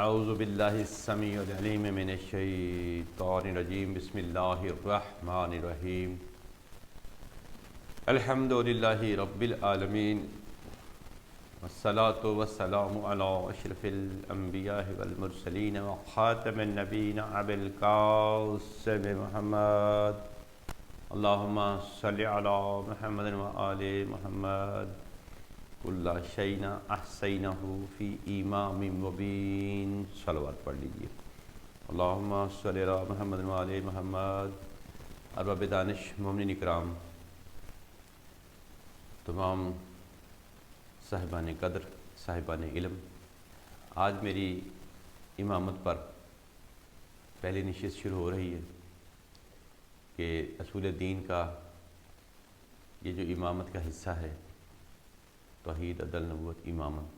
اعوذ باللہ السمیع العلیم من الشیطان الرجیم بسم اللہ الرحمن الرحیم الحمد للہ رب العالمین والصلاة والسلام علی اشرف الانبیاء والمرسلین وخاتم النبیین ابی القاسم محمد اللہم صلی علی محمد وآل محمد کل شیء احصینہ فی امام مبین۔ صلوات پڑھ لیجیے۔ اللہم صلی علی محمد وآل محمد۔ ارباب دانش مومنین اکرام، تمام صاحبان قدر، صاحبان علم، آج میری امامت پر پہلی نشست شروع ہو رہی ہے کہ اصول دین کا یہ جو امامت کا حصہ ہے، توحید، عدل، نبوت، امامت،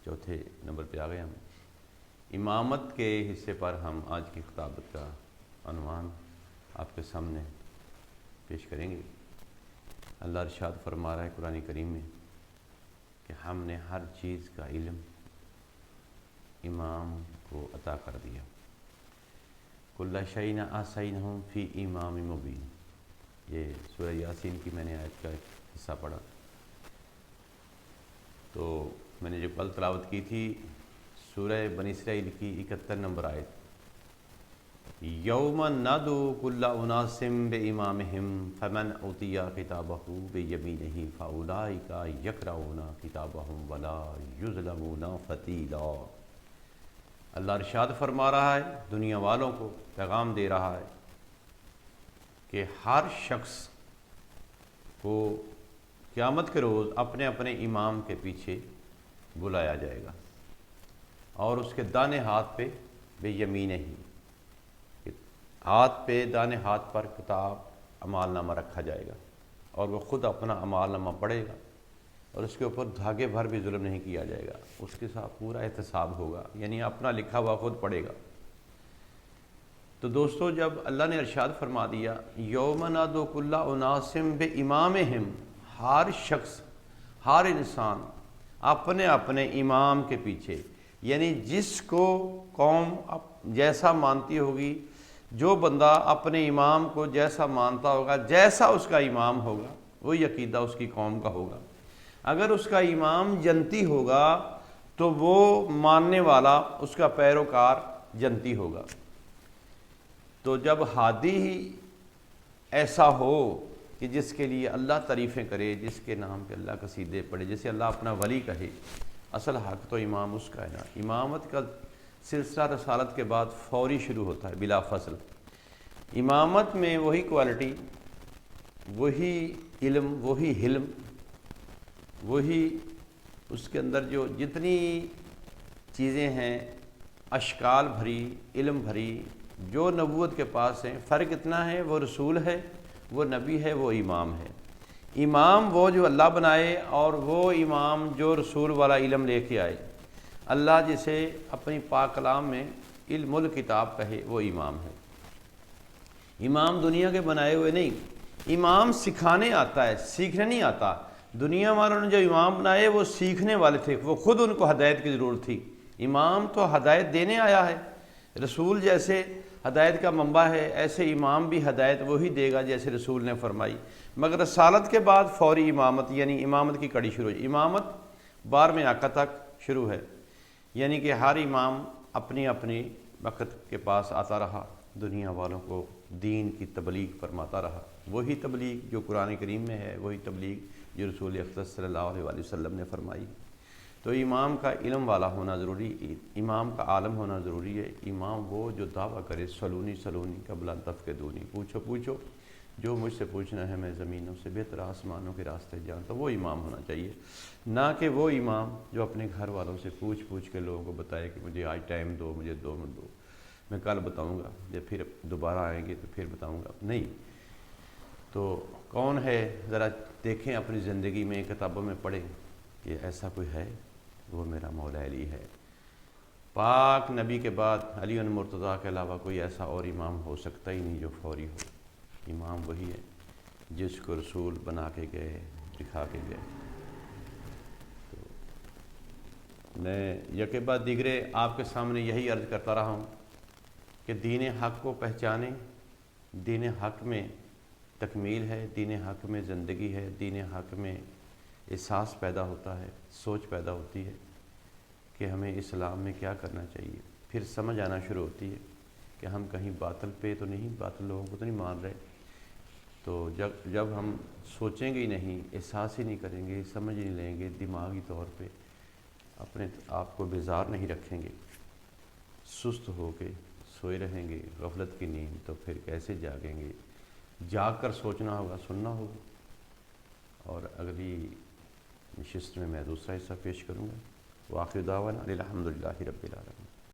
چوتھے نمبر پہ آ گئے ہم۔ امامت کے حصے پر ہم آج کی خطابت کا عنوان آپ کے سامنے پیش کریں گے۔ اللہ ارشاد فرما رہا ہے قرآن کریم میں کہ ہم نے ہر چیز کا علم امام کو عطا کر دیا۔ کل شیء احصینہ فی امام مبین، یہ سورہ یاسین کی میں نے آیت کا ایک حصہ پڑھا، تو میں نے جو کل تلاوت کی تھی سورہ بنی اسرائیل کی 71 نمبر آیت، یوم ندعو کل اناس بامامہم فمن اوتی کتابہ بیمینہ فاولئک یقرؤون کتابہم ولا یظلمون فتیلا۔ اللہ ارشاد فرما رہا ہے، دنیا والوں کو پیغام دے رہا ہے کہ ہر شخص کو قیامت کے روز اپنے اپنے امام کے پیچھے بلایا جائے گا، اور اس کے دانے ہاتھ پہ بے یمینہ ہی، ہاتھ پہ دانے ہاتھ پر کتاب اعمال نامہ رکھا جائے گا، اور وہ خود اپنا اعمال نامہ پڑھے گا، اور اس کے اوپر دھاگے بھر بھی ظلم نہیں کیا جائے گا، اس کے ساتھ پورا احتساب ہوگا، یعنی اپنا لکھا ہوا خود پڑھے گا۔ تو دوستو، جب اللہ نے ارشاد فرما دیا یوم ندعو کل اناس بامامہم، ہر شخص، ہر انسان اپنے اپنے امام کے پیچھے، یعنی جس کو قوم جیسا مانتی ہوگی، جو بندہ اپنے امام کو جیسا مانتا ہوگا، جیسا اس کا امام ہوگا، وہی عقیدہ اس کی قوم کا ہوگا۔ اگر اس کا امام جنتی ہوگا تو وہ ماننے والا، اس کا پیروکار جنتی ہوگا۔ تو جب ہادی ہی ایسا ہو کہ جس کے لیے اللہ تعریفیں کرے، جس کے نام پہ اللہ قصیدے پڑھے، جسے اللہ اپنا ولی کہے، اصل حق تو امام اس کا ہے نا۔ امامت کا سلسلہ رسالت کے بعد فوری شروع ہوتا ہے، بلا فصل۔ امامت میں وہی کوالٹی، وہی علم، وہی حلم، وہی اس کے اندر جو جتنی چیزیں ہیں اشکال بھری، علم بھری، جو نبوت کے پاس ہیں، فرق اتنا ہے، وہ رسول ہے، وہ نبی ہے، وہ امام ہے۔ امام وہ جو اللہ بنائے، اور وہ امام جو رسول والا علم لے کے آئے۔ اللہ جسے اپنی پاک کلام میں علم الکتاب کہے، وہ امام ہے۔ امام دنیا کے بنائے ہوئے نہیں، امام سکھانے آتا ہے، سیکھنے نہیں آتا۔ دنیا والوں نے جو امام بنائے وہ سیکھنے والے تھے، وہ خود ان کو ہدایت کی ضرورت تھی۔ امام تو ہدایت دینے آیا ہے۔ رسول جیسے ہدایت کا منبع ہے، ایسے امام بھی ہدایت وہی دے گا جیسے رسول نے فرمائی۔ مگر رسالت کے بعد فوری امامت، یعنی امامت کی کڑی شروع ہے۔ امامت 12ویں آقا تک شروع ہے، یعنی کہ ہر امام اپنی اپنی وقت کے پاس آتا رہا، دنیا والوں کو دین کی تبلیغ فرماتا رہا۔ وہی تبلیغ جو قرآن کریم میں ہے، وہی تبلیغ جو رسول اقدس صلی اللہ علیہ وسلم نے فرمائی۔ تو امام کا علم والا ہونا ضروری، امام کا عالم ہونا ضروری ہے۔ امام وہ جو دعویٰ کرے سلونی سلونی قبل ان تفقدونی، پوچھو پوچھو جو مجھ سے پوچھنا ہے، میں زمینوں سے بہتر آسمانوں کے راستے جانتا ہوں، وہ امام ہونا چاہیے۔ نہ کہ وہ امام جو اپنے گھر والوں سے پوچھ پوچھ کے لوگوں کو بتائے کہ مجھے آج ٹائم دو، مجھے 2 منٹ دو، میں کل بتاؤں گا، جب پھر دوبارہ آئیں گے تو پھر بتاؤں گا، نہیں۔ تو کون ہے، ذرا دیکھیں اپنی زندگی میں، کتابوں میں پڑھیں کہ ایسا کوئی ہے، وہ میرا مولا علی ہے۔ پاک نبی کے بعد علی المرتضیٰ کے علاوہ کوئی ایسا اور امام ہو سکتا ہی نہیں جو فوری ہو۔ امام وہی ہے جس کو رسول بنا کے گئے، دکھا کے گئے۔ تو میں یکے بعد دیگرے آپ کے سامنے یہی عرض کرتا رہا ہوں کہ دین حق کو پہچانیں، دین حق میں تکمیل ہے، دین حق میں زندگی ہے، دین حق میں احساس پیدا ہوتا ہے، سوچ پیدا ہوتی ہے کہ ہمیں اسلام میں کیا کرنا چاہیے۔ پھر سمجھ آنا شروع ہوتی ہے کہ ہم کہیں باطل پہ تو نہیں، باطل لوگوں کو تو نہیں مان رہے۔ تو جب ہم سوچیں گے ہی نہیں، احساس ہی نہیں کریں گے، سمجھ نہیں لیں گے، دماغی طور پہ اپنے آپ کو بیزار نہیں رکھیں گے، سست ہو کے سوئے رہیں گے غفلت کی نیند، تو پھر کیسے جاگیں گے؟ جاگ کر سوچنا ہوگا، سننا ہوگا۔ اور اگلی نشست میں دوسرا حصہ پیش کروں گا۔ وآخر دعوانا الحمدللہ رب العالمین۔